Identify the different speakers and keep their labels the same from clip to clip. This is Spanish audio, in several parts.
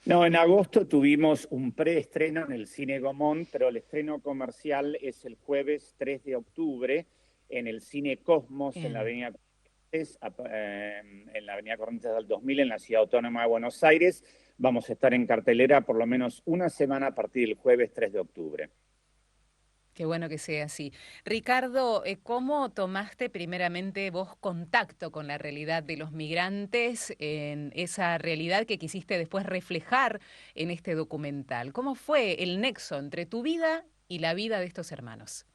Speaker 1: No, en agosto tuvimos un preestreno en el Cine Gomón, pero el estreno comercial es el jueves 3 de octubre en el Cine Cosmos en la
Speaker 2: Bien.
Speaker 1: Avenida Corrientes, en la Avenida Corrientes del 2000 en la Ciudad Autónoma de Buenos Aires. Vamos a estar en cartelera por lo menos una semana a partir del jueves 3 de octubre.
Speaker 2: Qué bueno que sea así. Ricardo, ¿cómo tomaste primeramente vos contacto con la realidad de los migrantes, en esa realidad que quisiste después reflejar en este documental? ¿Cómo fue el nexo entre tu vida y la vida de estos hermanos?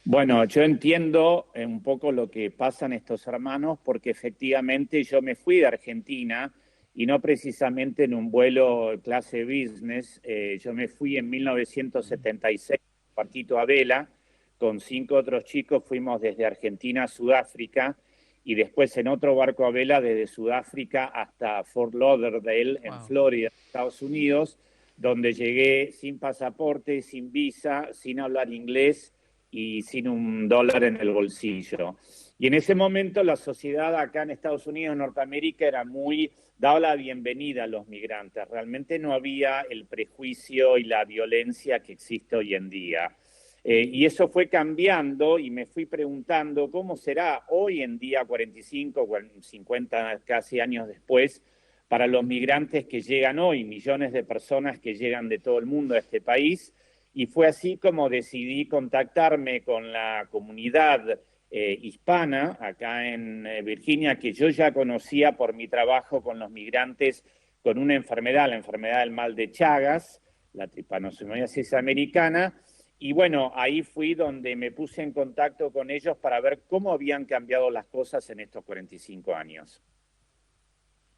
Speaker 1: Bueno, yo entiendo un poco lo que pasan estos hermanos porque efectivamente yo me fui de Argentina y no precisamente en un vuelo clase business. Yo me fui en 1976, barquito a vela, con 5 otros chicos fuimos desde Argentina a Sudáfrica y después en otro barco a vela desde Sudáfrica hasta Fort Lauderdale en
Speaker 2: Wow.
Speaker 1: Florida, Estados Unidos, donde llegué sin pasaporte, sin visa, sin hablar inglés y sin $1 en el bolsillo. Y en ese momento la sociedad acá en Estados Unidos, Norteamérica, era muy, daba la bienvenida a los migrantes. Realmente no había el prejuicio y la violencia que existe hoy en día. Y eso fue cambiando y me fui preguntando cómo será hoy en día, 45, 50 casi años después, para los migrantes que llegan hoy, millones de personas que llegan de todo el mundo a este país. Y fue así como decidí contactarme con la comunidad hispana acá en Virginia, que yo ya conocía por mi trabajo con los migrantes con una enfermedad, la enfermedad del mal de Chagas, la tripanosomiasis americana. Y bueno, ahí fui donde me puse en contacto con ellos para ver cómo habían cambiado las cosas en estos 45 años.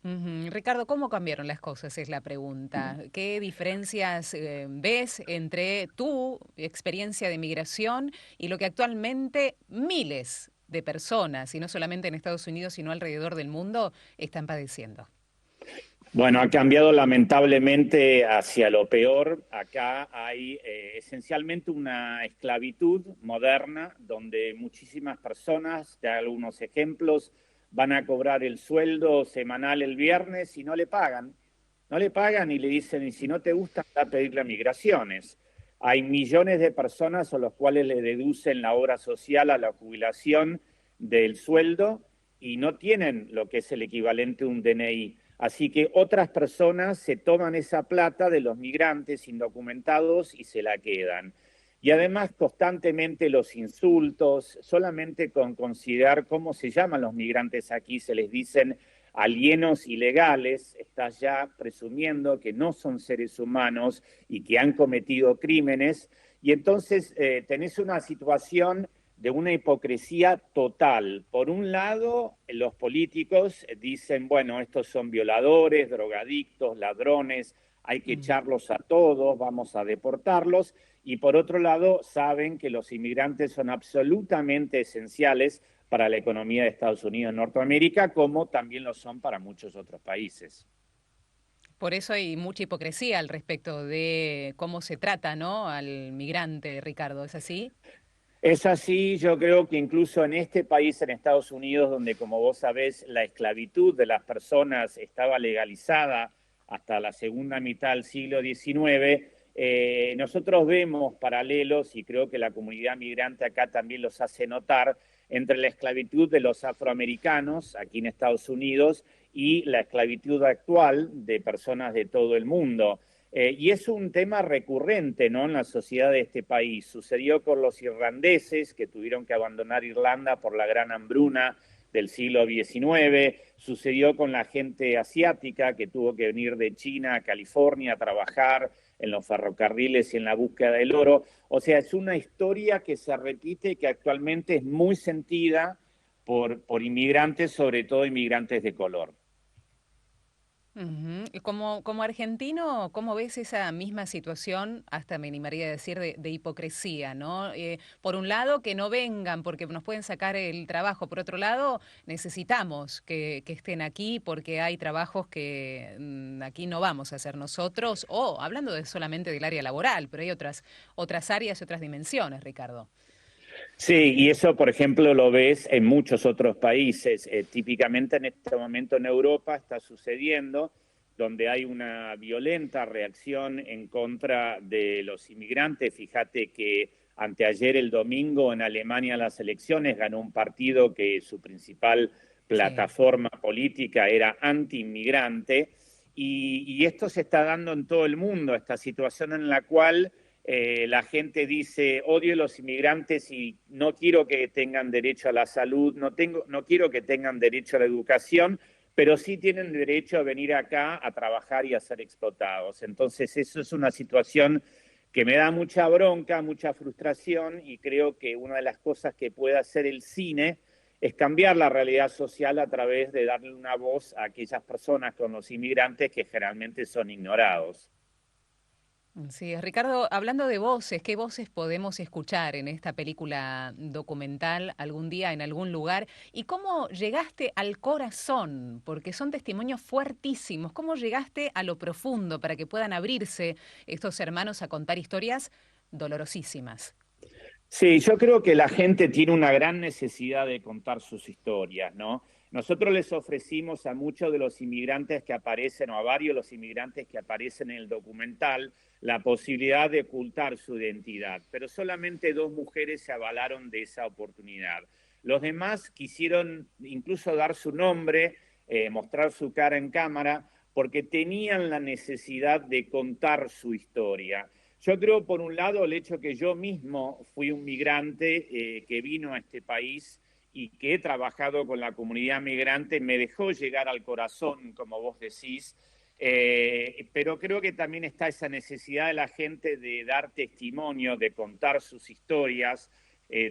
Speaker 2: Ujú. Ricardo, ¿cómo cambiaron las cosas? Es la pregunta. ¿Qué diferencias ves entre tu experiencia de migración y lo que actualmente miles de personas, y no solamente en Estados Unidos, sino alrededor del mundo, están padeciendo?
Speaker 1: Bueno, ha cambiado lamentablemente hacia lo peor. Acá hay esencialmente una esclavitud moderna donde muchísimas personas, te hago algunos ejemplos, van a cobrar el sueldo semanal el viernes y no le pagan. No le pagan y le dicen, y si no te gusta, anda a pedirle a migraciones. Hay millones de personas a los cuales le deducen la obra social a la jubilación del sueldo y no tienen lo que es el equivalente a un DNI. Así que otras personas se toman esa plata de los migrantes indocumentados y se la quedan. Y además constantemente los insultos, solamente con considerar cómo se llaman los migrantes aquí, se les dicen alienos ilegales, estás ya presumiendo que no son seres humanos y que han cometido crímenes. Y entonces tenés una situación de una hipocresía total. Por un lado, los políticos dicen, bueno, estos son violadores, drogadictos, ladrones, hay que
Speaker 2: Mm.
Speaker 1: echarlos a todos, vamos a deportarlos. Y por otro lado, saben que los inmigrantes son absolutamente esenciales para la economía de Estados Unidos y Norteamérica, como también lo son para muchos otros países.
Speaker 2: Por eso hay mucha hipocresía al respecto de cómo se trata, ¿no? Al migrante, Ricardo, ¿es así?
Speaker 1: Es así, yo creo que incluso en este país, en Estados Unidos, donde como vos sabés, la esclavitud de las personas estaba legalizada hasta la segunda mitad del siglo XIX, nosotros vemos paralelos, y creo que la comunidad migrante acá también los hace notar, entre la esclavitud de los afroamericanos aquí en Estados Unidos y la esclavitud actual de personas de todo el mundo. Y es un tema recurrente, ¿no?, en la sociedad de este país. Sucedió con los irlandeses que tuvieron que abandonar Irlanda por la gran hambruna del siglo XIX, sucedió con la gente asiática que tuvo que venir de China a California a trabajar en los ferrocarriles y en la búsqueda del oro. O sea, es una historia que se repite y que actualmente es muy sentida por inmigrantes, sobre todo inmigrantes de color.
Speaker 2: Ujú. Y como argentino, ¿cómo ves esa misma situación, hasta me animaría a decir, de hipocresía, ¿no? Por un lado, que no vengan porque nos pueden sacar el trabajo. Por otro lado, necesitamos que estén aquí porque hay trabajos que aquí no vamos a hacer nosotros. O hablando solamente del área laboral, pero hay otras áreas y otras dimensiones, Ricardo.
Speaker 1: Sí, y eso, por ejemplo, lo ves en muchos otros países. Típicamente en este momento en Europa está sucediendo donde hay una violenta reacción en contra de los inmigrantes. Fíjate que anteayer, el domingo, en Alemania las elecciones ganó un partido que su principal
Speaker 2: Sí.
Speaker 1: plataforma política era anti-inmigrante, y esto se está dando en todo el mundo, esta situación en la cual la gente dice, odio a los inmigrantes y no quiero que tengan derecho a la salud, no quiero que tengan derecho a la educación, pero sí tienen derecho a venir acá a trabajar y a ser explotados. Entonces, eso es una situación que me da mucha bronca, mucha frustración, y creo que una de las cosas que puede hacer el cine es cambiar la realidad social a través de darle una voz a aquellas personas con los inmigrantes que generalmente son ignorados.
Speaker 2: Sí, Ricardo, hablando de voces, ¿qué voces podemos escuchar en esta película documental algún día en algún lugar? ¿Y cómo llegaste al corazón? Porque son testimonios fuertísimos. ¿Cómo llegaste a lo profundo para que puedan abrirse estos hermanos a contar historias dolorosísimas?
Speaker 1: Sí, yo creo que la gente tiene una gran necesidad de contar sus historias, ¿no? Nosotros les ofrecimos a muchos de los inmigrantes que aparecen, o a varios de los inmigrantes que aparecen en el documental, la posibilidad de ocultar su identidad, pero solamente 2 mujeres se avalaron de esa oportunidad. Los demás quisieron incluso dar su nombre, mostrar su cara en cámara, porque tenían la necesidad de contar su historia. Yo creo, por un lado, el hecho que yo mismo fui un migrante que vino a este país y que he trabajado con la comunidad migrante me dejó llegar al corazón, como vos decís, pero creo que también está esa necesidad de la gente de dar testimonio, de contar sus historias.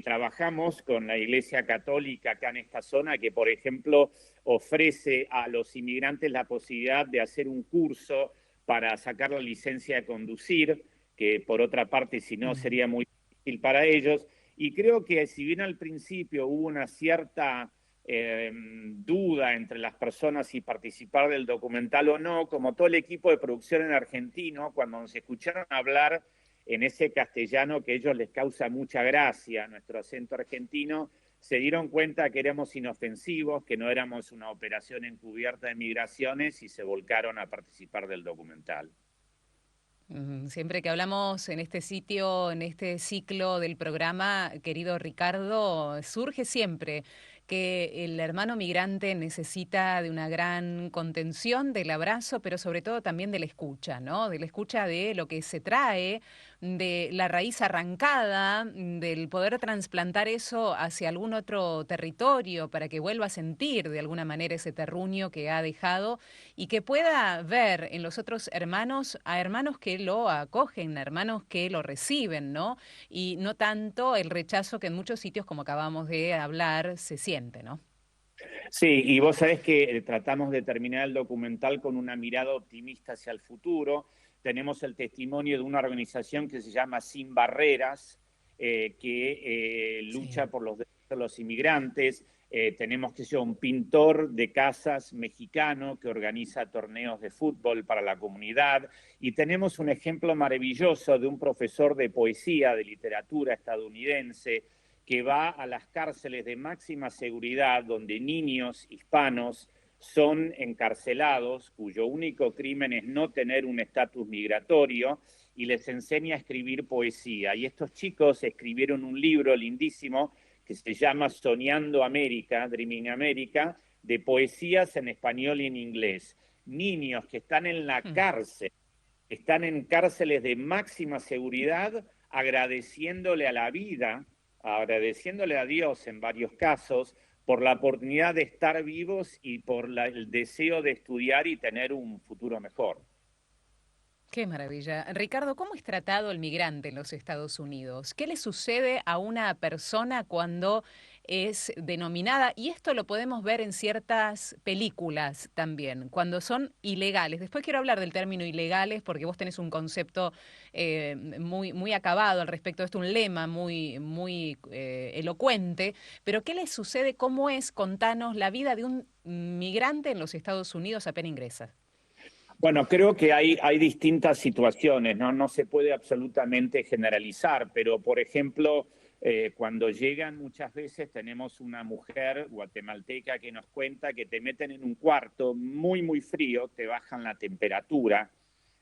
Speaker 1: Trabajamos con la Iglesia Católica acá en esta zona, que por ejemplo ofrece a los inmigrantes la posibilidad de hacer un curso para sacar la licencia de conducir, que por otra parte si no
Speaker 2: Mm.
Speaker 1: sería muy difícil para ellos. Y creo que si bien al principio hubo una cierta duda entre las personas si participar del documental o no, como todo el equipo de producción en argentino, cuando nos escucharon hablar en ese castellano que a ellos les causa mucha gracia, nuestro acento argentino, se dieron cuenta que éramos inofensivos, que no éramos una operación encubierta de migraciones, y se volcaron a participar del documental.
Speaker 2: Siempre que hablamos en este sitio, en este ciclo del programa, querido Ricardo, surge siempre que el hermano migrante necesita de una gran contención, del abrazo, pero sobre todo también de la escucha, ¿no? De la escucha de lo que se trae, de la raíz arrancada, del poder trasplantar eso hacia algún otro territorio para que vuelva a sentir de alguna manera ese terruño que ha dejado y que pueda ver en los otros hermanos a hermanos que lo acogen, a hermanos que lo reciben, ¿no? Y no tanto el rechazo que en muchos sitios, como acabamos de hablar, se siente, ¿no?
Speaker 1: Sí, y vos sabés que tratamos de terminar el documental con una mirada optimista hacia el futuro. Tenemos el testimonio de una organización que se llama Sin Barreras, que lucha
Speaker 2: Sí.
Speaker 1: por los derechos de los inmigrantes. Tenemos que ser un pintor de casas mexicano que organiza torneos de fútbol para la comunidad. Y tenemos un ejemplo maravilloso de un profesor de poesía, de literatura estadounidense, que va a las cárceles de máxima seguridad donde niños hispanos son encarcelados, cuyo único crimen es no tener un estatus migratorio, y les enseña a escribir poesía. Y estos chicos escribieron un libro lindísimo que se llama Soñando América, Dreaming America, de poesías en español y en inglés. Niños que están en la
Speaker 2: Mm.
Speaker 1: cárcel, están en cárceles de máxima seguridad, agradeciéndole a la vida, agradeciéndole a Dios en varios casos por la oportunidad de estar vivos y por el deseo de estudiar y tener un futuro mejor.
Speaker 2: Qué maravilla. Ricardo, ¿cómo es tratado el migrante en los Estados Unidos? ¿Qué le sucede a una persona cuando es denominada? Y esto lo podemos ver en ciertas películas también, cuando son ilegales. Después quiero hablar del término ilegales porque vos tenés un concepto muy acabado al respecto de esto, un lema muy elocuente. Pero ¿qué le sucede? ¿Cómo es? Contanos la vida de un migrante en los Estados Unidos apenas ingresa.
Speaker 1: Bueno, creo que hay distintas situaciones, ¿no? No se puede absolutamente generalizar, pero por ejemplo, Cuando llegan muchas veces tenemos una mujer guatemalteca que nos cuenta que te meten en un cuarto muy, muy frío, te bajan la temperatura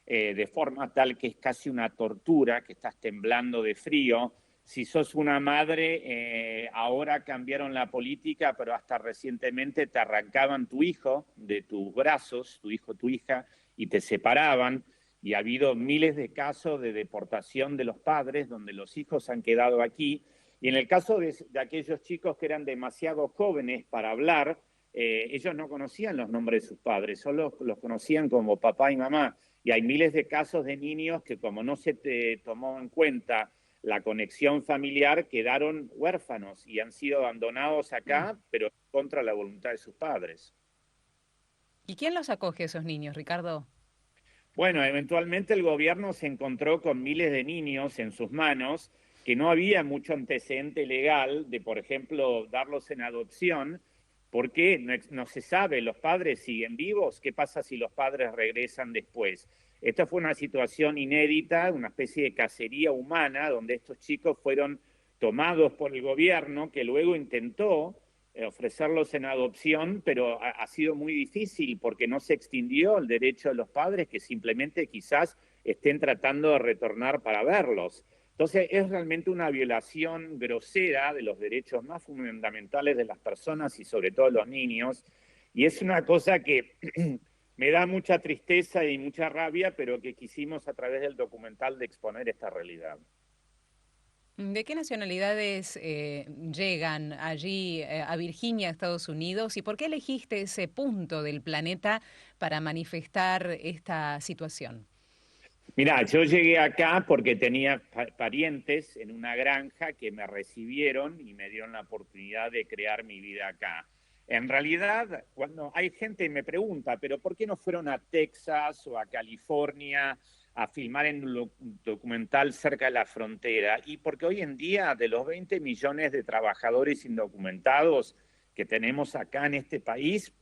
Speaker 1: de forma tal que es casi una tortura, que estás temblando de frío. Si sos una madre, ahora cambiaron la política, pero hasta recientemente te arrancaban tu hijo de tus brazos, tu hijo, tu hija, y te separaban. Y ha habido miles de casos de deportación de los padres, donde los hijos han quedado aquí. Y en el caso de aquellos chicos que eran demasiado jóvenes para hablar, ellos no conocían los nombres de sus padres, solo los conocían como papá y mamá. Y hay miles de casos de niños que, como no se te tomó en cuenta la conexión familiar, quedaron huérfanos y han sido abandonados acá, pero contra la voluntad de sus padres.
Speaker 2: ¿Y quién los acoge a esos niños, Ricardo?
Speaker 1: Bueno, eventualmente el gobierno se encontró con miles de niños en sus manos, que no había mucho antecedente legal de, por ejemplo, darlos en adopción, porque no se sabe, los padres siguen vivos, ¿qué pasa si los padres regresan después? Esta fue una situación inédita, una especie de cacería humana, donde estos chicos fueron tomados por el gobierno, que luego intentó ofrecerlos en adopción, pero ha sido muy difícil porque no se extinguió el derecho de los padres que simplemente quizás estén tratando de retornar para verlos. Entonces es realmente una violación grosera de los derechos más fundamentales de las personas y sobre todo los niños, y es una cosa que me da mucha tristeza y mucha rabia, pero que quisimos a través del documental de exponer esta realidad.
Speaker 2: ¿De qué nacionalidades llegan allí a Virginia, Estados Unidos? ¿Y por qué elegiste ese punto del planeta para manifestar esta situación?
Speaker 1: Mirá, yo llegué acá porque tenía parientes en una granja que me recibieron y me dieron la oportunidad de crear mi vida acá. En realidad, cuando hay gente que me pregunta, pero ¿por qué no fueron a Texas o a California a filmar en un documental cerca de la frontera? Y porque hoy en día, de los 20 millones de trabajadores indocumentados que tenemos acá en este país,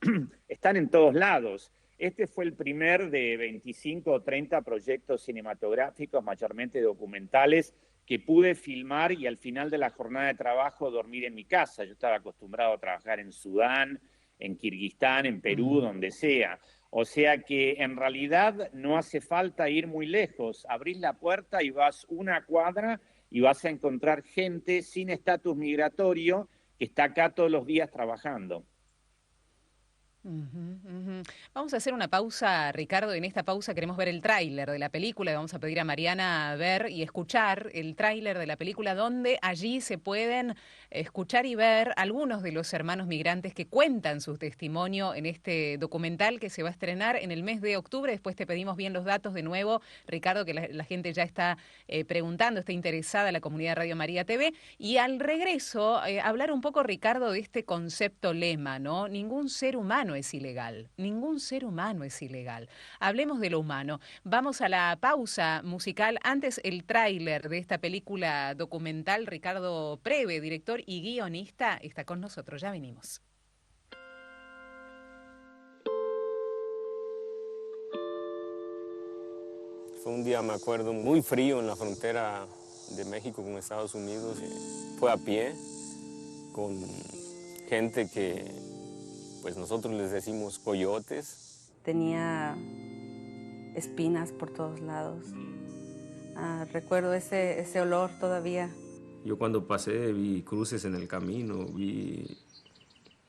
Speaker 1: están en todos lados. Este fue el primer de 25 o 30 proyectos cinematográficos, mayormente documentales, que pude filmar y al final de la jornada de trabajo dormir en mi casa. Yo estaba acostumbrado a trabajar en Sudán, en Kirguistán, en Perú, donde sea. O sea que en realidad no hace falta ir muy lejos. Abrís la puerta y vas una cuadra y vas a encontrar gente sin estatus migratorio que está acá todos los días trabajando.
Speaker 2: Vamos a hacer una pausa, Ricardo. En esta pausa queremos ver el tráiler de la película. Vamos a pedir a Mariana ver y escuchar el tráiler de la película, donde allí se pueden escuchar y ver algunos de los hermanos migrantes que cuentan su testimonio en este documental que se va a estrenar en el mes de octubre. Después te pedimos bien los datos de nuevo, Ricardo, que la gente ya está preguntando, está interesada, la comunidad de Radio María TV. Y al regreso, hablar un poco, Ricardo, de este concepto lema, ¿no? Ningún ser humano es ilegal, ningún ser humano es ilegal. Hablemos de lo humano. Vamos a la pausa musical. Antes, el tráiler de esta película documental. Ricardo Preve, director y guionista, está con nosotros. Ya venimos.
Speaker 3: Fue un día, me acuerdo, muy frío en la frontera de México con Estados Unidos. Fue a pie, con gente que pues nosotros les decimos coyotes.
Speaker 4: Tenía espinas por todos lados. Recuerdo ese olor todavía.
Speaker 3: Yo cuando pasé vi cruces en el camino, vi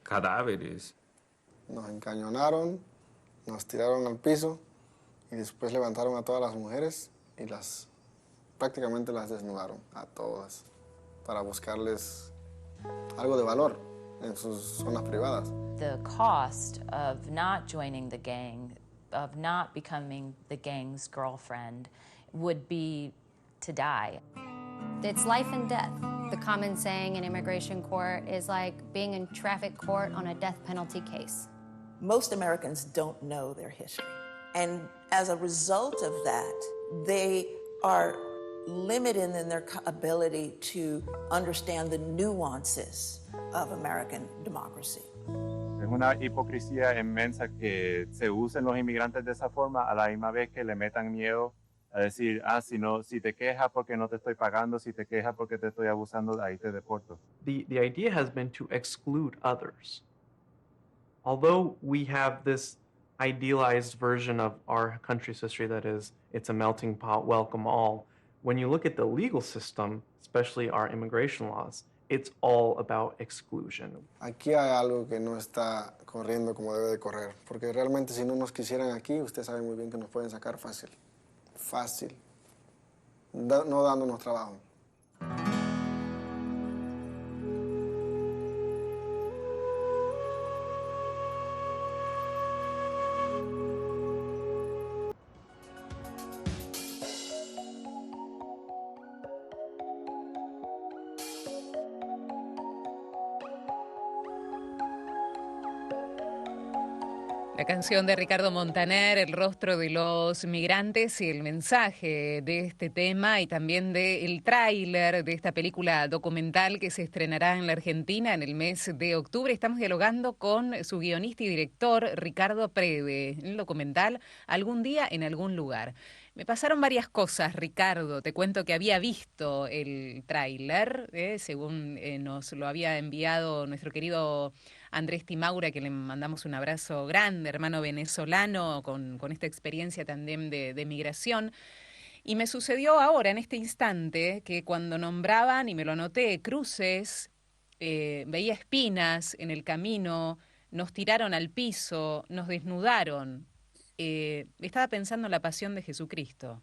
Speaker 3: cadáveres.
Speaker 5: Nos encañonaron, nos tiraron al piso y después levantaron a todas las mujeres y prácticamente las desnudaron a todas para buscarles algo de valor en sus zonas privadas.
Speaker 6: The cost of not joining the gang, of not becoming the gang's girlfriend, would be to die.
Speaker 7: It's life and death. The common saying in immigration court is like being in traffic court on a death penalty case.
Speaker 8: Most Americans don't know their history. And as a result of that, they are limited in their ability to understand the nuances of American democracy.
Speaker 9: Es una hipocresía inmensa que se usen los inmigrantes de esa forma a la misma vez que le metan miedo a decir, si te quejas porque no te estoy pagando, si te quejas porque te estoy abusando, ahí te deporto.
Speaker 10: The idea has been to exclude others. Although we have this idealized version of our country's history that is, it's a melting pot, welcome all, when you look at the legal system, especially our immigration laws, it's all about exclusion.
Speaker 5: Aquí hay algo que no está corriendo como debe de correr, porque realmente si no nos quisieran aquí, usted sabe muy bien que nos pueden sacar fácil, no dándonos trabajo.
Speaker 2: La canción de Ricardo Montaner, El rostro de los migrantes, y el mensaje de este tema y también del tráiler de esta película documental que se estrenará en la Argentina en el mes de octubre. Estamos dialogando con su guionista y director, Ricardo Prede, el documental Algún día en algún lugar. Me pasaron varias cosas, Ricardo. Te cuento que había visto el tráiler, según nos lo había enviado nuestro querido Andrés Timaura, que le mandamos un abrazo grande, hermano venezolano, con esta experiencia también de migración. Y me sucedió ahora, en este instante, que cuando nombraban, y me lo anoté, cruces, veía espinas en el camino, nos tiraron al piso, nos desnudaron. Estaba pensando en la pasión de Jesucristo.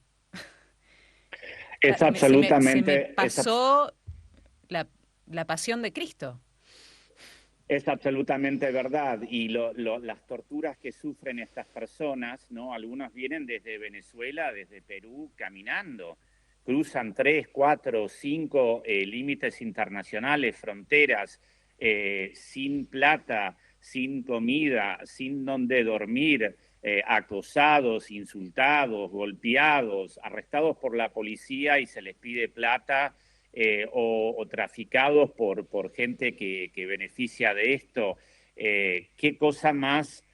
Speaker 1: Es absolutamente...
Speaker 2: Se me pasó la pasión de Cristo.
Speaker 1: Es absolutamente verdad. Y las torturas que sufren estas personas, ¿no? Algunas vienen desde Venezuela, desde Perú, caminando. Cruzan 3, 4, 5 límites internacionales, fronteras, sin plata, sin comida, sin donde dormir, acosados, insultados, golpeados, arrestados por la policía y se les pide plata, o traficados por gente que beneficia de esto. Qué cosa más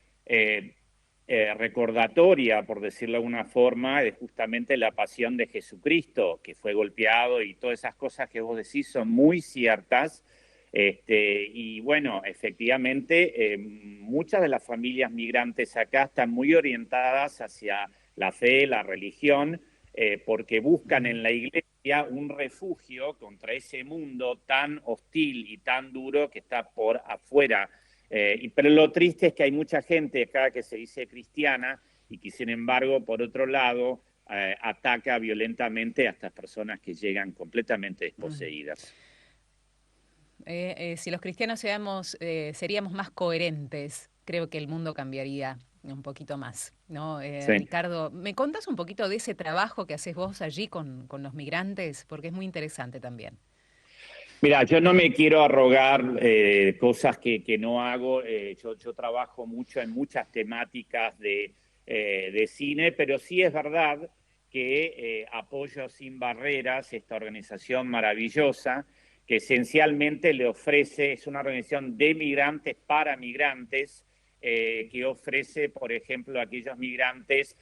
Speaker 1: recordatoria, por decirlo de alguna forma, de justamente la pasión de Jesucristo, que fue golpeado, y todas esas cosas que vos decís son muy ciertas. Y bueno, efectivamente, muchas de las familias migrantes acá están muy orientadas hacia la fe, la religión, porque buscan en la iglesia un refugio contra ese mundo tan hostil y tan duro que está por afuera. Pero lo triste es que hay mucha gente acá que se dice cristiana y que, sin embargo, por otro lado, ataca violentamente a estas personas que llegan completamente desposeídas.
Speaker 2: Si los cristianos seríamos más coherentes, creo que el mundo cambiaría un poquito más, ¿no? Sí. Ricardo, ¿me contás un poquito de ese trabajo que haces vos allí con los migrantes? Porque es muy interesante también.
Speaker 1: Mira, yo no me quiero arrogar cosas que no hago. Yo trabajo mucho en muchas temáticas de cine, pero sí es verdad que Apoyo Sin Barreras, esta organización maravillosa, que esencialmente le ofrece, es una organización de migrantes para migrantes, que ofrece, por ejemplo, a aquellos migrantes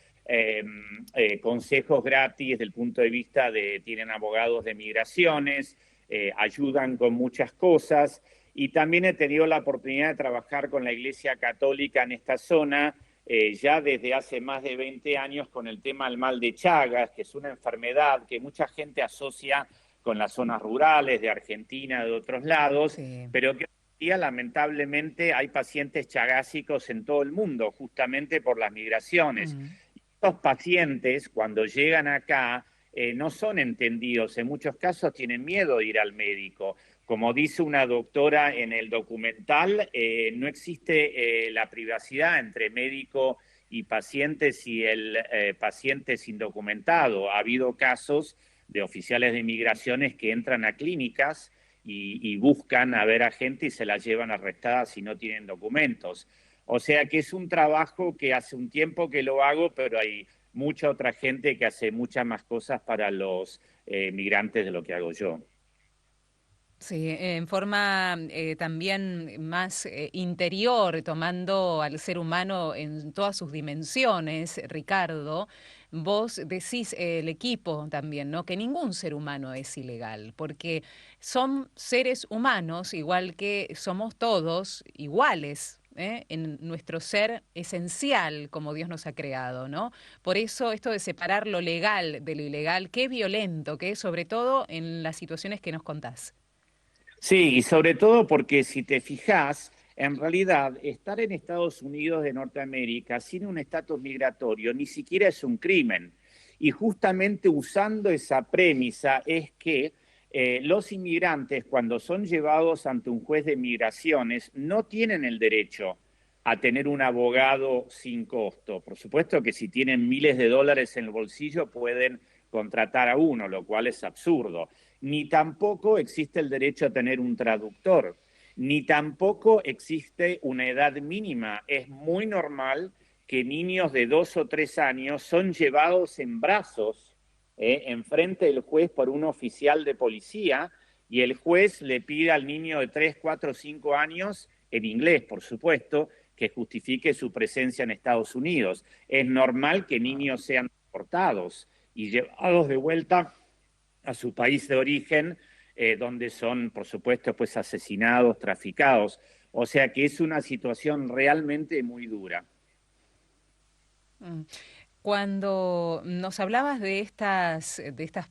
Speaker 1: consejos gratis desde el punto de vista de, tienen abogados de migraciones, ayudan con muchas cosas, y también he tenido la oportunidad de trabajar con la Iglesia Católica en esta zona, ya desde hace más de 20 años, con el tema del mal de Chagas, que es una enfermedad que mucha gente asocia con las zonas rurales de Argentina, de otros lados, sí, pero que hoy día lamentablemente hay pacientes chagásicos en todo el mundo, justamente por las migraciones. Estos pacientes, cuando llegan acá, no son entendidos, en muchos casos tienen miedo de ir al médico. Como dice una doctora en el documental, no existe la privacidad entre médico y pacientes y el paciente es indocumentado. Ha habido casos de oficiales de migraciones que entran a clínicas y buscan a ver a gente y se la llevan arrestada si no tienen documentos. O sea que es un trabajo que hace un tiempo que lo hago, pero hay mucha otra gente que hace muchas más cosas para los migrantes de lo que hago yo.
Speaker 2: Sí, en forma también más interior, tomando al ser humano en todas sus dimensiones, Ricardo, vos decís el equipo también, ¿no? Que ningún ser humano es ilegal, porque son seres humanos, igual que somos todos iguales. En nuestro ser esencial como Dios nos ha creado, ¿no? Por eso esto de separar lo legal de lo ilegal, qué violento que es, sobre todo en las situaciones que nos contás.
Speaker 1: Sí, y sobre todo porque si te fijas, en realidad estar en Estados Unidos de Norteamérica sin un estatus migratorio ni siquiera es un crimen. Y justamente usando esa premisa es que los inmigrantes, cuando son llevados ante un juez de migraciones, no tienen el derecho a tener un abogado sin costo. Por supuesto que si tienen miles de dólares en el bolsillo pueden contratar a uno, lo cual es absurdo. Ni tampoco existe el derecho a tener un traductor, ni tampoco existe una edad mínima. Es muy normal que niños de 2 o 3 años son llevados en brazos enfrente del juez por un oficial de policía y el juez le pide al niño de 3, 4, 5 años, en inglés por supuesto, que justifique su presencia en Estados Unidos. Es normal que niños sean deportados y llevados de vuelta a su país de origen, donde son, por supuesto, pues asesinados, traficados. O sea que es una situación realmente muy dura.
Speaker 2: Cuando nos hablabas de estas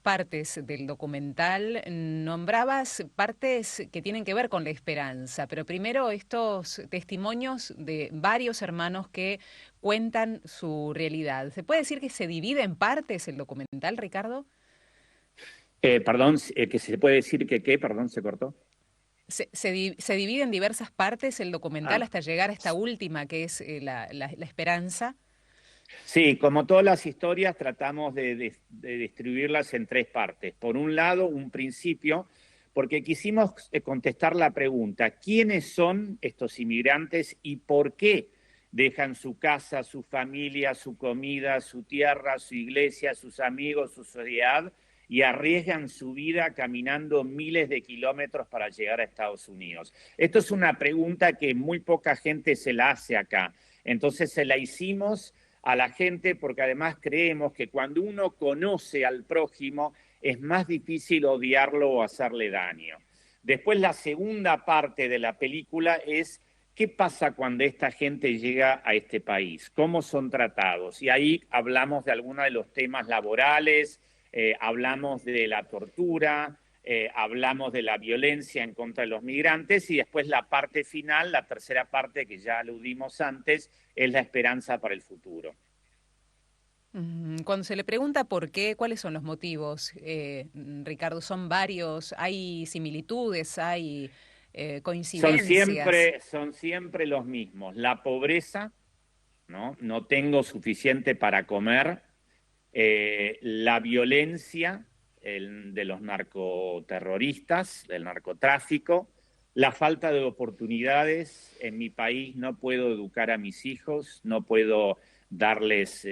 Speaker 2: partes del documental, nombrabas partes que tienen que ver con la esperanza, pero primero estos testimonios de varios hermanos que cuentan su realidad. ¿Se puede decir que se divide en partes el documental, Ricardo?
Speaker 1: Perdón, que se puede decir que qué, perdón, se cortó.
Speaker 2: Se divide en diversas partes el documental
Speaker 1: Ah.
Speaker 2: hasta llegar a esta última, que es la esperanza.
Speaker 1: Sí, como todas las historias, tratamos de distribuirlas en 3 partes. Por un lado, un principio, porque quisimos contestar la pregunta, ¿quiénes son estos inmigrantes y por qué dejan su casa, su familia, su comida, su tierra, su iglesia, sus amigos, su sociedad y arriesgan su vida caminando miles de kilómetros para llegar a Estados Unidos? Esto es una pregunta que muy poca gente se la hace acá. Entonces se la hicimos a la gente porque además creemos que cuando uno conoce al prójimo es más difícil odiarlo o hacerle daño. Después la segunda parte de la película es qué pasa cuando esta gente llega a este país, cómo son tratados. Y ahí hablamos de algunos de los temas laborales, hablamos de la tortura, hablamos de la violencia en contra de los migrantes y después la parte final, la tercera parte que ya aludimos antes, es la esperanza para el futuro.
Speaker 2: Cuando se le pregunta por qué, ¿cuáles son los motivos, Ricardo? Son varios, hay similitudes, hay coincidencias.
Speaker 1: Son siempre los mismos. La pobreza, ¿no? No tengo suficiente para comer. La violencia de los narcoterroristas, del narcotráfico, la falta de oportunidades. En mi país no puedo educar a mis hijos, no puedo darles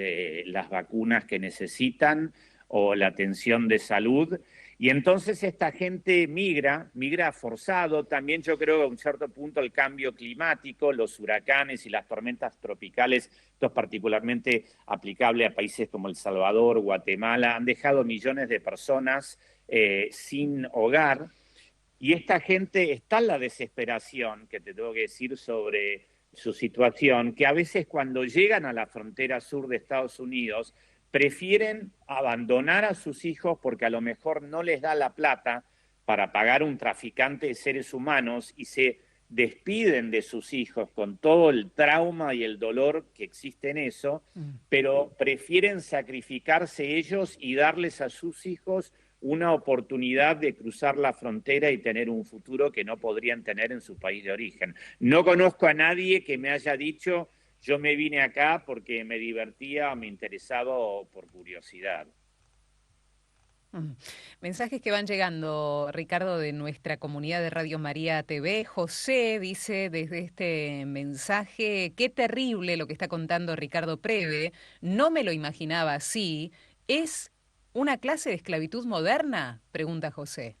Speaker 1: las vacunas que necesitan o la atención de salud. Y entonces esta gente migra forzado. También yo creo que a un cierto punto el cambio climático, los huracanes y las tormentas tropicales, esto es particularmente aplicable a países como El Salvador, Guatemala, han dejado millones de personas sin hogar. Y esta gente está en la desesperación, que te tengo que decir sobre su situación, que a veces cuando llegan a la frontera sur de Estados Unidos, prefieren abandonar a sus hijos porque a lo mejor no les da la plata para pagar un traficante de seres humanos y se despiden de sus hijos con todo el trauma y el dolor que existe en eso, pero prefieren sacrificarse ellos y darles a sus hijos una oportunidad de cruzar la frontera y tener un futuro que no podrían tener en su país de origen. No conozco a nadie que me haya dicho yo me vine acá porque me divertía o me interesaba o por curiosidad.
Speaker 2: Mensajes que van llegando, Ricardo, de nuestra comunidad de Radio María TV. José dice desde este mensaje, qué terrible lo que está contando Ricardo Preve, no me lo imaginaba así. ¿Es una clase de esclavitud moderna? Pregunta José.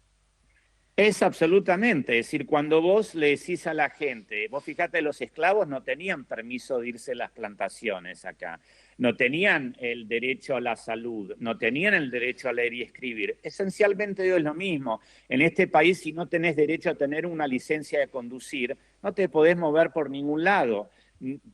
Speaker 1: Es absolutamente, es decir, cuando vos le decís a la gente, vos fíjate, los esclavos no tenían permiso de irse a las plantaciones acá, no tenían el derecho a la salud, no tenían el derecho a leer y escribir. Esencialmente es lo mismo. En este país, si no tenés derecho a tener una licencia de conducir, no te podés mover por ningún lado.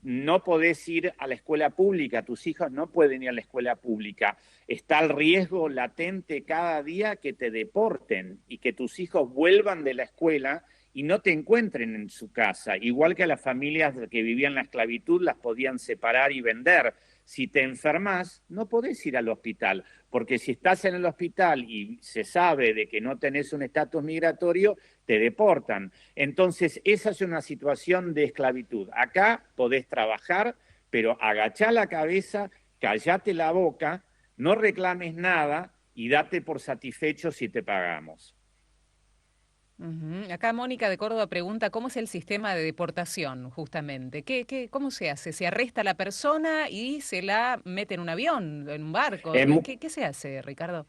Speaker 1: No podés ir a la escuela pública, tus hijos no pueden ir a la escuela pública. Está el riesgo latente cada día que te deporten y que tus hijos vuelvan de la escuela y no te encuentren en su casa. Igual que a las familias que vivían la esclavitud las podían separar y vender. Si te enfermas, no podés ir al hospital, porque si estás en el hospital y se sabe de que no tenés un estatus migratorio, te deportan. Entonces, esa es una situación de esclavitud. Acá podés trabajar, pero agachá la cabeza, callate la boca, no reclames nada y date por satisfecho si te pagamos.
Speaker 2: Acá Mónica de Córdoba pregunta cómo es el sistema de deportación, justamente. ¿Cómo se hace? ¿Se arresta a la persona y se la mete en un avión, en un barco? ¿Qué se hace, Ricardo?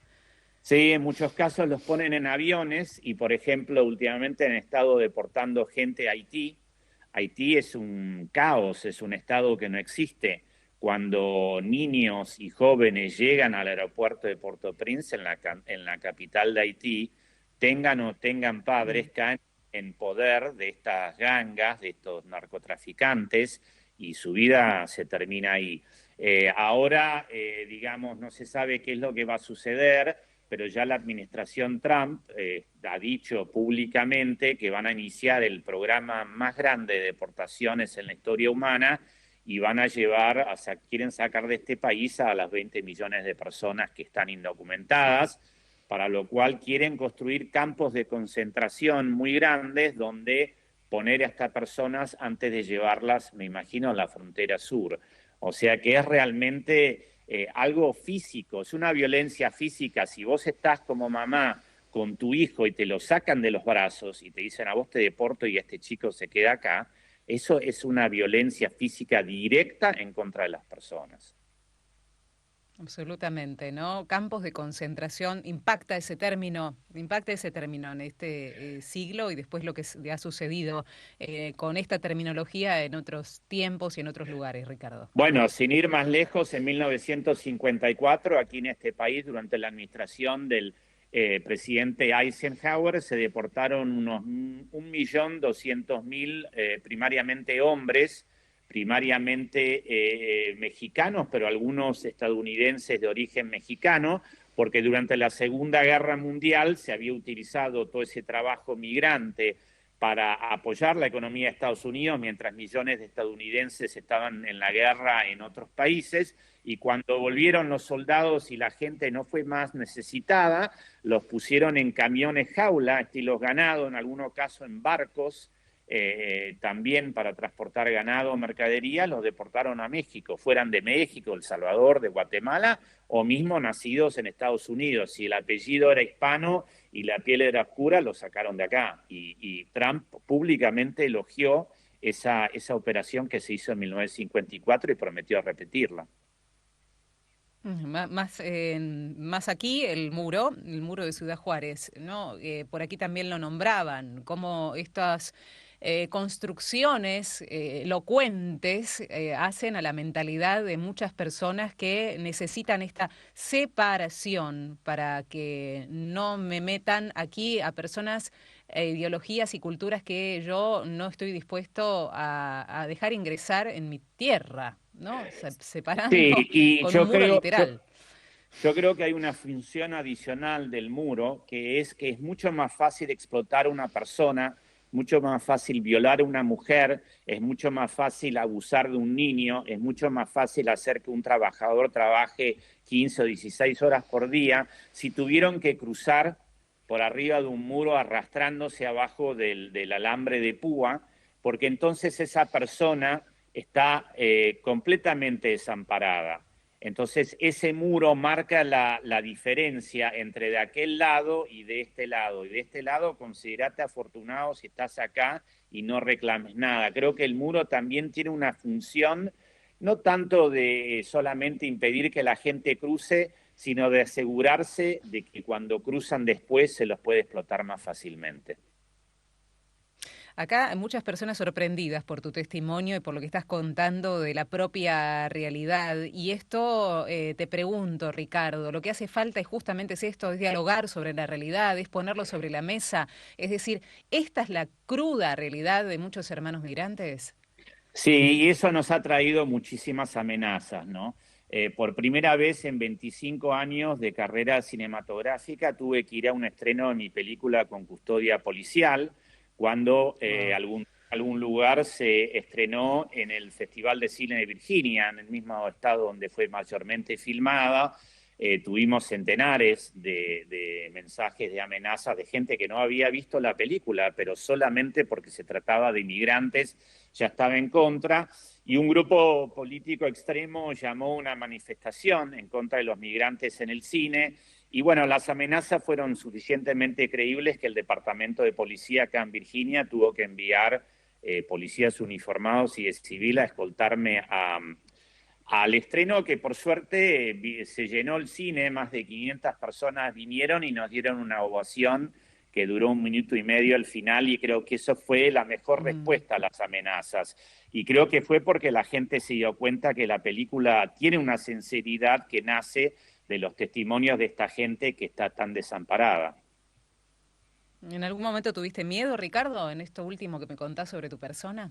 Speaker 1: Sí, en muchos casos los ponen en aviones y, por ejemplo, últimamente han estado deportando gente a Haití. Haití es un caos, es un estado que no existe. Cuando niños y jóvenes llegan al aeropuerto de Port-au-Prince, en la capital de Haití, tengan o tengan padres, caen en poder de estas gangas, de estos narcotraficantes, y su vida se termina ahí. Ahora, digamos, no se sabe qué es lo que va a suceder, pero ya la administración Trump ha dicho públicamente que van a iniciar el programa más grande de deportaciones en la historia humana y van a quieren sacar de este país a las 20 millones de personas que están indocumentadas, para lo cual quieren construir campos de concentración muy grandes donde poner a estas personas antes de llevarlas, me imagino, a la frontera sur. O sea que es realmente algo físico, es una violencia física. Si vos estás como mamá con tu hijo y te lo sacan de los brazos y te dicen a vos te deporto y este chico se queda acá, eso es una violencia física directa en contra de las personas.
Speaker 2: Absolutamente, ¿no? Campos de concentración, impacta ese término en este siglo y después lo que ha sucedido con esta terminología en otros tiempos y en otros lugares, Ricardo.
Speaker 1: Bueno, sin ir más lejos, en 1954, aquí en este país, durante la administración del presidente Eisenhower, se deportaron unos 1.200.000 primariamente hombres, primariamente mexicanos, pero algunos estadounidenses de origen mexicano, porque durante la Segunda Guerra Mundial se había utilizado todo ese trabajo migrante para apoyar la economía de Estados Unidos, mientras millones de estadounidenses estaban en la guerra en otros países, y cuando volvieron los soldados y la gente no fue más necesitada, los pusieron en camiones jaula, estilo ganado, en algunos casos en barcos, también para transportar ganado o mercadería, los deportaron a México, fueran de México, El Salvador, de Guatemala, o mismo nacidos en Estados Unidos. Si el apellido era hispano y la piel era oscura, los sacaron de acá. Y Trump públicamente elogió esa operación que se hizo en 1954 y prometió repetirla.
Speaker 2: Más aquí el muro de Ciudad Juárez, ¿no? Por aquí también lo nombraban, como estas construcciones elocuentes hacen a la mentalidad de muchas personas que necesitan esta separación para que no me metan aquí a personas, ideologías y culturas que yo no estoy dispuesto a dejar ingresar en mi tierra, ¿no? Separando
Speaker 1: sí, y
Speaker 2: con un muro literal.
Speaker 1: Yo creo que hay una función adicional del muro, que es mucho más fácil explotar a una persona, mucho más fácil violar a una mujer, es mucho más fácil abusar de un niño, es mucho más fácil hacer que un trabajador trabaje 15 o 16 horas por día. Si tuvieron que cruzar por arriba de un muro arrastrándose abajo del alambre de púa, porque entonces esa persona está completamente desamparada. Entonces ese muro marca la diferencia entre de aquel lado y de este lado. Y de este lado considerate afortunado si estás acá y no reclames nada. Creo que el muro también tiene una función, no tanto de solamente impedir que la gente cruce, sino de asegurarse de que cuando cruzan después se los puede explotar más fácilmente.
Speaker 2: Acá hay muchas personas sorprendidas por tu testimonio y por lo que estás contando de la propia realidad. Y esto te pregunto, Ricardo, lo que hace falta es justamente esto, es dialogar sobre la realidad, es ponerlo sobre la mesa. Es decir, ¿esta es la cruda realidad de muchos hermanos migrantes?
Speaker 1: Sí, y eso nos ha traído muchísimas amenazas, ¿no? Por primera vez en 25 años de carrera cinematográfica tuve que ir a un estreno de mi película con custodia policial, cuando algún lugar se estrenó en el Festival de Cine de Virginia, en el mismo estado donde fue mayormente filmada. Tuvimos centenares de mensajes de amenazas de gente que no había visto la película, pero solamente porque se trataba de inmigrantes ya estaba en contra. Y un grupo político extremo llamó una manifestación en contra de los migrantes en el cine. Y bueno, las amenazas fueron suficientemente creíbles que el Departamento de Policía acá en Virginia tuvo que enviar policías uniformados y de civil a escoltarme al estreno, que por suerte se llenó el cine, más de 500 personas vinieron y nos dieron una ovación que duró 1 minuto y medio al final, y creo que eso fue la mejor respuesta a las amenazas. Y creo que fue porque la gente se dio cuenta que la película tiene una sinceridad que nace de los testimonios de esta gente que está tan desamparada.
Speaker 2: ¿En algún momento tuviste miedo, Ricardo, en esto último que me contás sobre tu persona?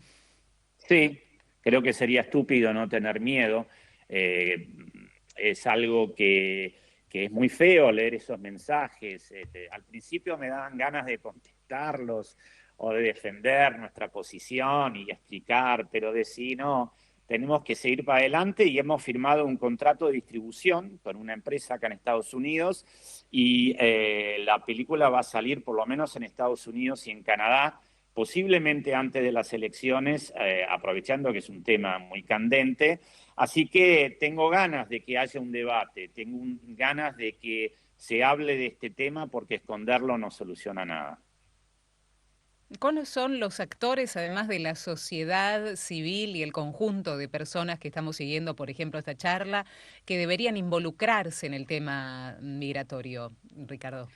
Speaker 1: Sí, creo que sería estúpido no tener miedo. Es algo que es muy feo leer esos mensajes. Al principio me daban ganas de contestarlos o de defender nuestra posición y explicar, pero decir, no, tenemos que seguir para adelante, y hemos firmado un contrato de distribución con una empresa acá en Estados Unidos, y la película va a salir por lo menos en Estados Unidos y en Canadá, posiblemente antes de las elecciones, aprovechando que es un tema muy candente. Así que tengo ganas de que haya un debate, tengo ganas de que se hable de este tema, porque esconderlo no soluciona nada.
Speaker 2: ¿Cuáles son los actores, además de la sociedad civil y el conjunto de personas que estamos siguiendo, por ejemplo, esta charla, que deberían involucrarse en el tema migratorio, Ricardo?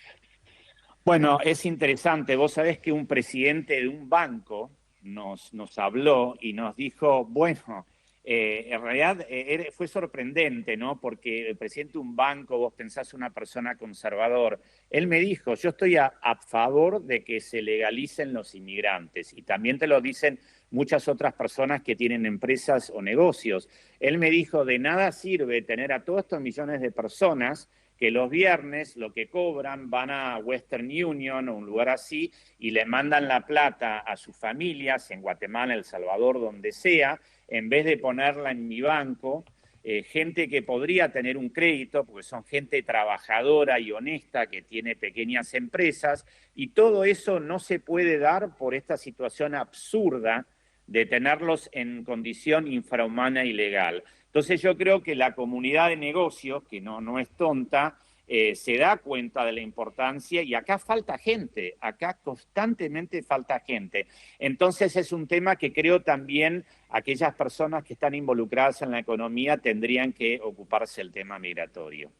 Speaker 1: Bueno, es interesante. Vos sabés que un presidente de un banco nos habló y nos dijo, bueno, en realidad fue sorprendente, ¿no? Porque el presidente de un banco, vos pensás una persona conservador, él me dijo, yo estoy a favor de que se legalicen los inmigrantes, y también te lo dicen muchas otras personas que tienen empresas o negocios. Él me dijo, de nada sirve tener a todos estos millones de personas que los viernes lo que cobran van a Western Union o un lugar así y le mandan la plata a sus familias en Guatemala, El Salvador, donde sea, en vez de ponerla en mi banco. Gente que podría tener un crédito, porque son gente trabajadora y honesta que tiene pequeñas empresas, y todo eso no se puede dar por esta situación absurda de tenerlos en condición infrahumana y legal. Entonces yo creo que la comunidad de negocios, que no es tonta, se da cuenta de la importancia, y acá falta gente, acá constantemente falta gente. Entonces es un tema que creo también aquellas personas que están involucradas en la economía tendrían que ocuparse del tema migratorio.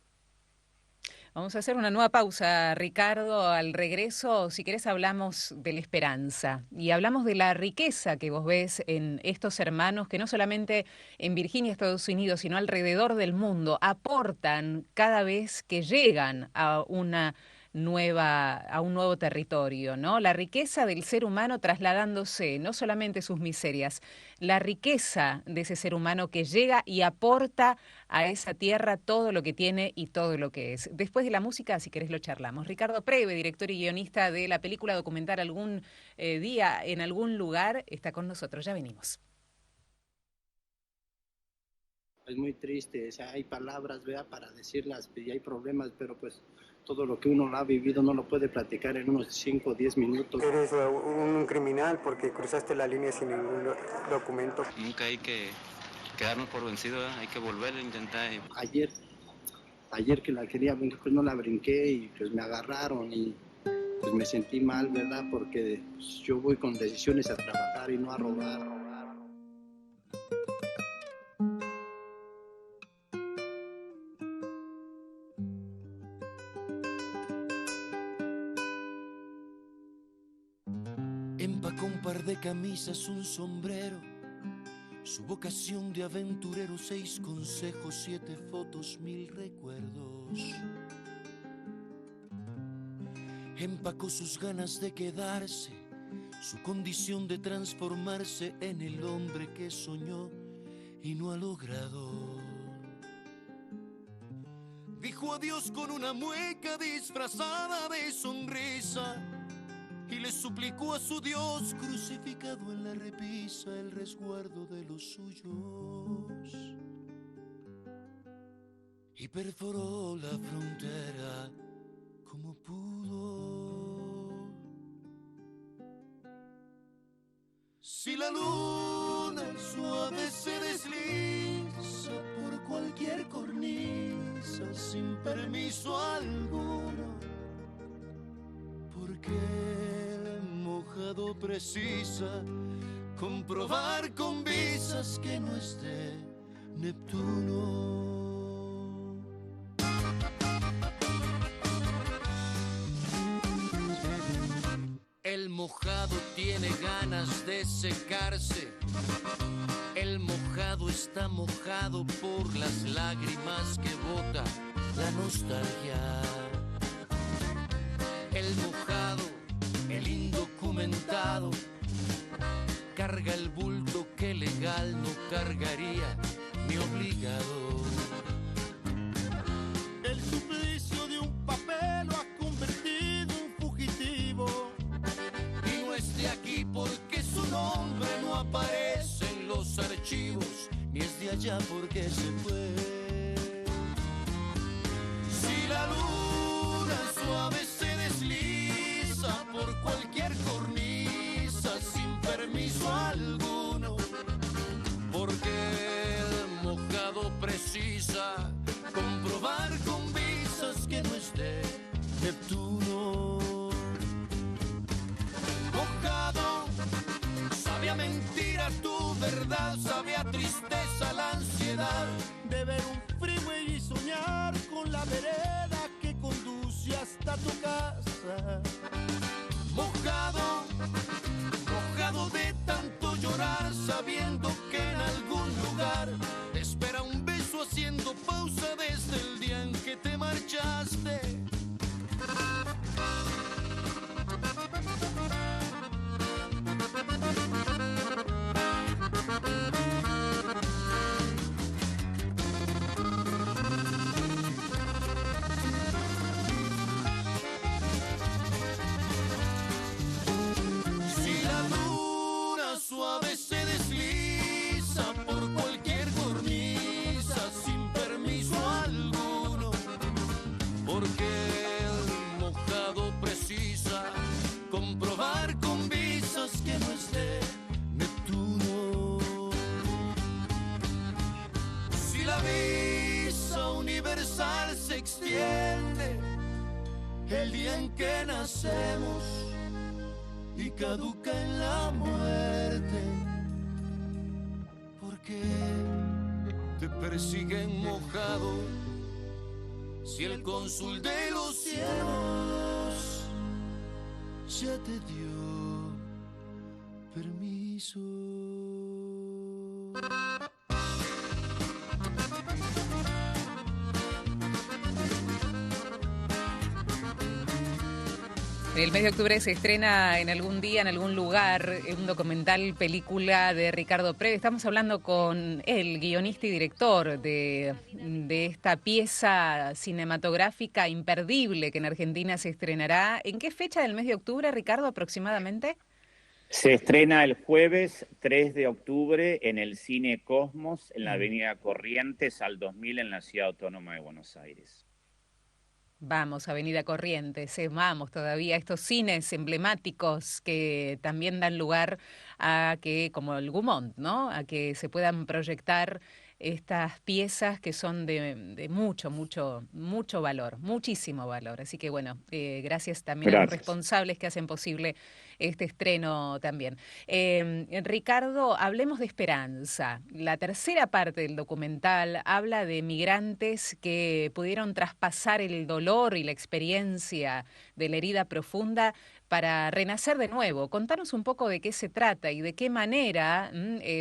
Speaker 2: Vamos a hacer una nueva pausa, Ricardo. Al regreso, si querés, hablamos de la esperanza y hablamos de la riqueza que vos ves en estos hermanos que no solamente en Virginia, Estados Unidos, sino alrededor del mundo aportan cada vez que llegan a un nuevo territorio, ¿no? La riqueza del ser humano trasladándose, no solamente sus miserias, la riqueza de ese ser humano que llega y aporta a esa tierra todo lo que tiene y todo lo que es. Después de la música, si querés, lo charlamos. Ricardo Preve, director y guionista de la película documental Algún día en algún lugar, está con nosotros. Ya venimos.
Speaker 11: Es muy triste, o sea, hay palabras, ¿verdad?, para decirlas, y hay problemas, pero pues todo lo que uno lo ha vivido no lo puede platicar en unos 5 o 10 minutos.
Speaker 12: Eres un criminal porque cruzaste la línea sin ningún documento.
Speaker 13: Nunca hay que quedarnos por vencido, ¿eh? Hay que volver a intentar.
Speaker 11: Ayer que la quería brincar, pues no la brinqué y pues me agarraron y pues me sentí mal, ¿verdad? Porque pues, yo voy con decisiones a trabajar y no a robar.
Speaker 14: Empacó un par de camisas, un sombrero, su vocación de aventurero, 6 consejos, 7 fotos, 1000 recuerdos. Empacó sus ganas de quedarse, su condición de transformarse en el hombre que soñó y no ha logrado. Dijo adiós con una mueca disfrazada de sonrisa y le suplicó a su Dios crucificado en la repisa el resguardo de los suyos. Y perforó la frontera como pudo. Si la luna suave se desliza por cualquier cornisa sin permiso alguno, porque el mojado precisa comprobar con visas que no es de Neptuno. El mojado tiene ganas de secarse. El mojado está mojado por las lágrimas que bota la nostalgia. El mojado, el indocumentado, carga el bulto que legal no cargaría ni obligado. El suplicio de un papel lo ha convertido en fugitivo. Y no es de aquí porque su nombre no aparece en los archivos, ni es de allá porque se fue. Si la luna suave se desliza por cualquier cornisa sin permiso alguno, porque el mojado precisa comprobar con visas que no es de Neptuno. Mojado sabe a mentira tu verdad, sabe a tristeza la ansiedad de ver un freeway y soñar con la vereda que conduce hasta tu casa. Mojado, mojado de tanto llorar, sabiendo que en algún lugar te espera un beso haciendo pausa desde el día en que te marchaste. Si la luna suave se desliza por cualquier cornisa sin permiso alguno, porque el mojado precisa comprobar con visas que no es de Neptuno. Si la visa universal se extiende el día en que nacemos y caduca en la muerte, porque te persiguen mojado si el cónsul de los cielos ya te dio permiso.
Speaker 2: El mes de octubre se estrena en algún día, en algún lugar, un documental, película de Ricardo Preve. Estamos hablando con el guionista y director de esta pieza cinematográfica imperdible que en Argentina se estrenará. ¿En qué fecha del mes de octubre, Ricardo, aproximadamente?
Speaker 1: Se estrena el jueves 3 de octubre en el Cine Cosmos, en la avenida Corrientes, al 2000, en la Ciudad Autónoma de Buenos Aires.
Speaker 2: Vamos, Avenida Corrientes, vamos todavía a estos cines emblemáticos que también dan lugar a que, como el Gaumont, ¿no? A que se puedan proyectar estas piezas que son de mucho valor, muchísimo valor. Así que bueno, gracias también a los responsables que hacen posible este estreno también. Ricardo, hablemos de esperanza. La tercera parte del documental habla de migrantes que pudieron traspasar el dolor y la experiencia de la herida profunda para renacer de nuevo. Contanos un poco de qué se trata y de qué manera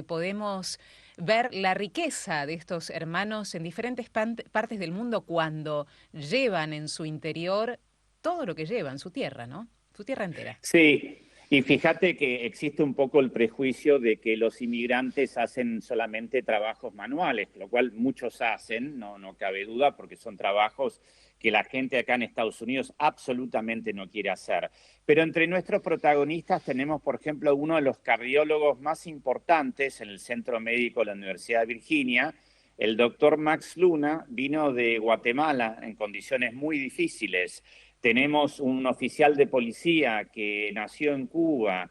Speaker 2: podemos ver la riqueza de estos hermanos en diferentes partes del mundo cuando llevan en su interior todo lo que llevan, su tierra, ¿no? Su tierra entera.
Speaker 1: Sí, y fíjate que existe un poco el prejuicio de que los inmigrantes hacen solamente trabajos manuales, lo cual muchos hacen, no cabe duda, porque son trabajos que la gente acá en Estados Unidos absolutamente no quiere hacer. Pero entre nuestros protagonistas tenemos, por ejemplo, uno de los cardiólogos más importantes en el Centro Médico de la Universidad de Virginia, el doctor Max Luna, vino de Guatemala en condiciones muy difíciles. Tenemos un oficial de policía que nació en Cuba,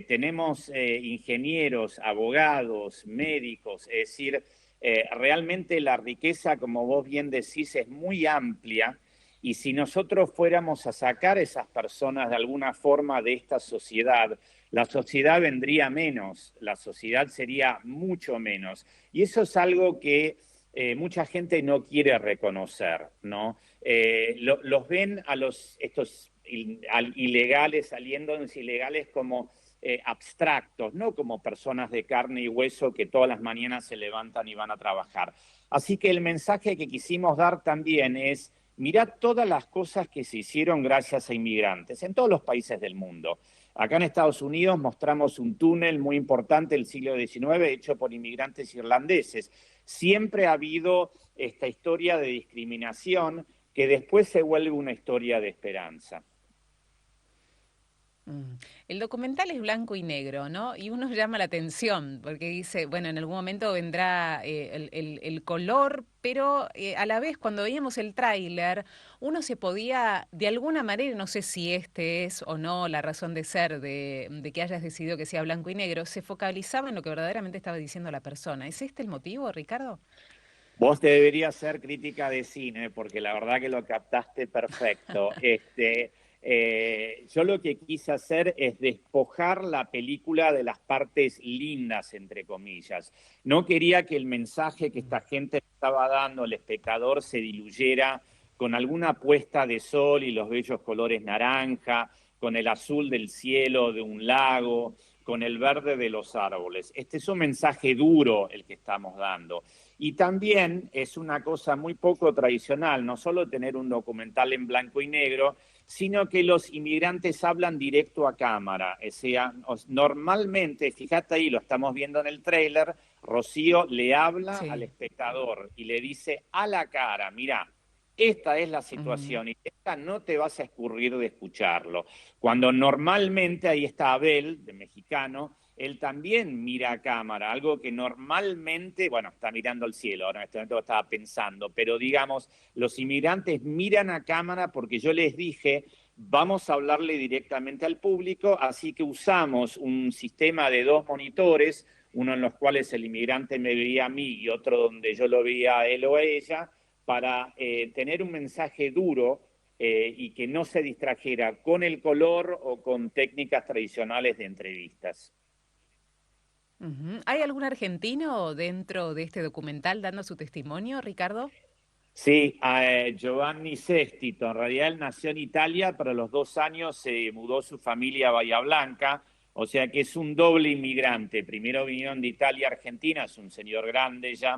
Speaker 1: tenemos ingenieros, abogados, médicos, es decir, realmente la riqueza, como vos bien decís, es muy amplia, y si nosotros fuéramos a sacar a esas personas de alguna forma de esta sociedad, la sociedad vendría menos, la sociedad sería mucho menos. Y eso es algo que mucha gente no quiere reconocer, ¿no? Los ven a estos ilegales, saliéndonos ilegales como abstractos, no como personas de carne y hueso que todas las mañanas se levantan y van a trabajar. Así que el mensaje que quisimos dar también es: mirad todas las cosas que se hicieron gracias a inmigrantes en todos los países del mundo. Acá en Estados Unidos mostramos un túnel muy importante del siglo XIX hecho por inmigrantes irlandeses. Siempre ha habido esta historia de discriminación que después se vuelve una historia de esperanza.
Speaker 2: El documental es blanco y negro, ¿no? Y uno llama la atención porque dice, bueno, en algún momento vendrá el color, pero a la vez cuando veíamos el tráiler, uno se podía, de alguna manera, no sé si este es o no la razón de ser de que hayas decidido que sea blanco y negro, se focalizaba en lo que verdaderamente estaba diciendo la persona. ¿Es este el motivo, Ricardo?
Speaker 1: Vos te deberías hacer crítica de cine, porque la verdad que lo captaste perfecto. Yo lo que quise hacer es despojar la película de las partes lindas, entre comillas. No quería que el mensaje que esta gente estaba dando al espectador se diluyera con alguna puesta de sol y los bellos colores naranja, con el azul del cielo de un lago, con el verde de los árboles. Este es un mensaje duro el que estamos dando. Y también es una cosa muy poco tradicional, no solo tener un documental en blanco y negro, sino que los inmigrantes hablan directo a cámara. O sea, normalmente, fíjate ahí, lo estamos viendo en el tráiler, Rocío le habla al espectador y le dice a la cara: mira, esta es la situación y esta no te vas a escurrir de escucharlo. Cuando normalmente, ahí está Abel, de mexicano, él también mira a cámara, algo que normalmente, bueno, está mirando al cielo, ahora en este momento lo estaba pensando, pero digamos, los inmigrantes miran a cámara porque yo les dije, vamos a hablarle directamente al público, así que usamos un sistema de 2 monitores, uno en los cuales el inmigrante me veía a mí y otro donde yo lo veía a él o a ella, para tener un mensaje duro y que no se distrajera con el color o con técnicas tradicionales de entrevistas.
Speaker 2: ¿Hay algún argentino dentro de este documental dando su testimonio, Ricardo?
Speaker 1: Sí, Giovanni Sestito. En realidad él nació en Italia, pero a los 2 años se mudó su familia a Bahía Blanca, o sea que es un doble inmigrante. Primero vinieron de Italia a Argentina, es un señor grande ya,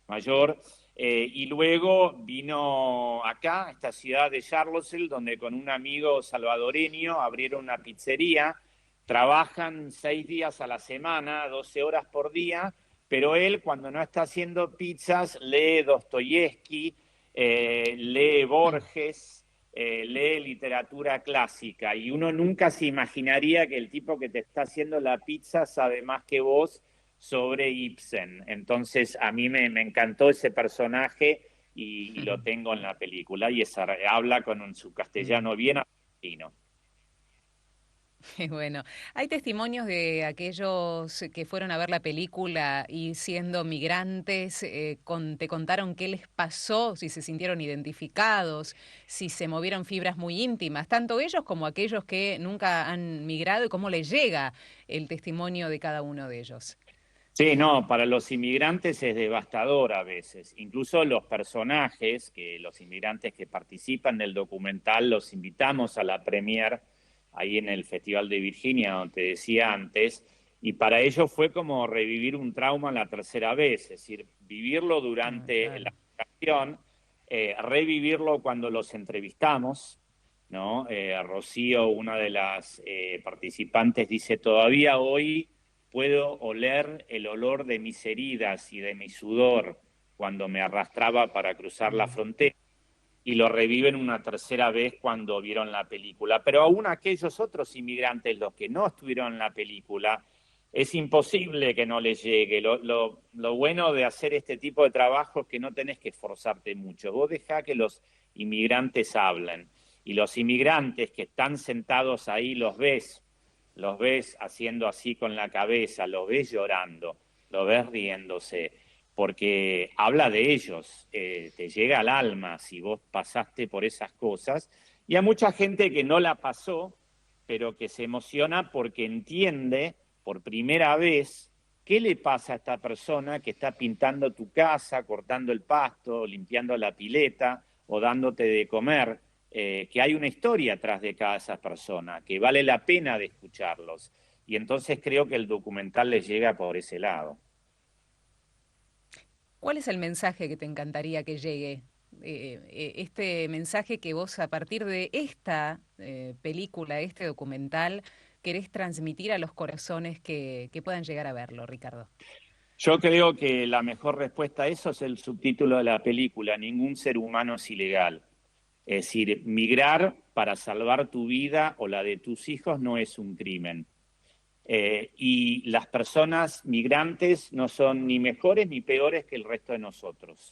Speaker 1: mayor, y luego vino acá, a esta ciudad de Charlottesville, donde con un amigo salvadoreño abrieron una pizzería. Trabajan 6 días a la semana, 12 horas por día, pero él cuando no está haciendo pizzas lee Dostoyevsky, lee Borges, lee literatura clásica, y uno nunca se imaginaría que el tipo que te está haciendo la pizza sabe más que vos sobre Ibsen. Entonces a mí me encantó ese personaje y lo tengo en la película, y habla con su castellano bien argentino.
Speaker 2: Qué bueno. Hay testimonios de aquellos que fueron a ver la película y siendo migrantes, te contaron qué les pasó, si se sintieron identificados, si se movieron fibras muy íntimas, tanto ellos como aquellos que nunca han migrado y cómo les llega el testimonio de cada uno de ellos.
Speaker 1: Sí, no, para los inmigrantes es devastador a veces. Incluso los personajes, los inmigrantes que participan del documental, los invitamos a la premiere ahí en el Festival de Virginia, donde te decía antes, y para ellos fue como revivir un trauma la tercera vez, es decir, vivirlo durante la grabación, revivirlo cuando los entrevistamos, ¿no? Rocío, una de las participantes, dice, todavía hoy puedo oler el olor de mis heridas y de mi sudor cuando me arrastraba para cruzar la frontera, y lo reviven una tercera vez cuando vieron la película. Pero aún aquellos otros inmigrantes, los que no estuvieron en la película, es imposible que no les llegue. Lo bueno de hacer este tipo de trabajo es que no tenés que esforzarte mucho. Vos dejá que los inmigrantes hablen. Y los inmigrantes que están sentados ahí los ves haciendo así con la cabeza, los ves llorando, los ves riéndose, porque habla de ellos, te llega al alma si vos pasaste por esas cosas. Y hay mucha gente que no la pasó, pero que se emociona porque entiende por primera vez qué le pasa a esta persona que está pintando tu casa, cortando el pasto, limpiando la pileta o dándote de comer, que hay una historia atrás de cada esa persona, que vale la pena de escucharlos. Y entonces creo que el documental les llega por ese lado.
Speaker 2: ¿Cuál es el mensaje que te encantaría que llegue? Este mensaje que vos a partir de esta película, este documental, querés transmitir a los corazones que puedan llegar a verlo, Ricardo.
Speaker 1: Yo creo que la mejor respuesta a eso es el subtítulo de la película, Ningún ser humano es ilegal. Es decir, migrar para salvar tu vida o la de tus hijos no es un crimen. Y las personas migrantes no son ni mejores ni peores que el resto de nosotros.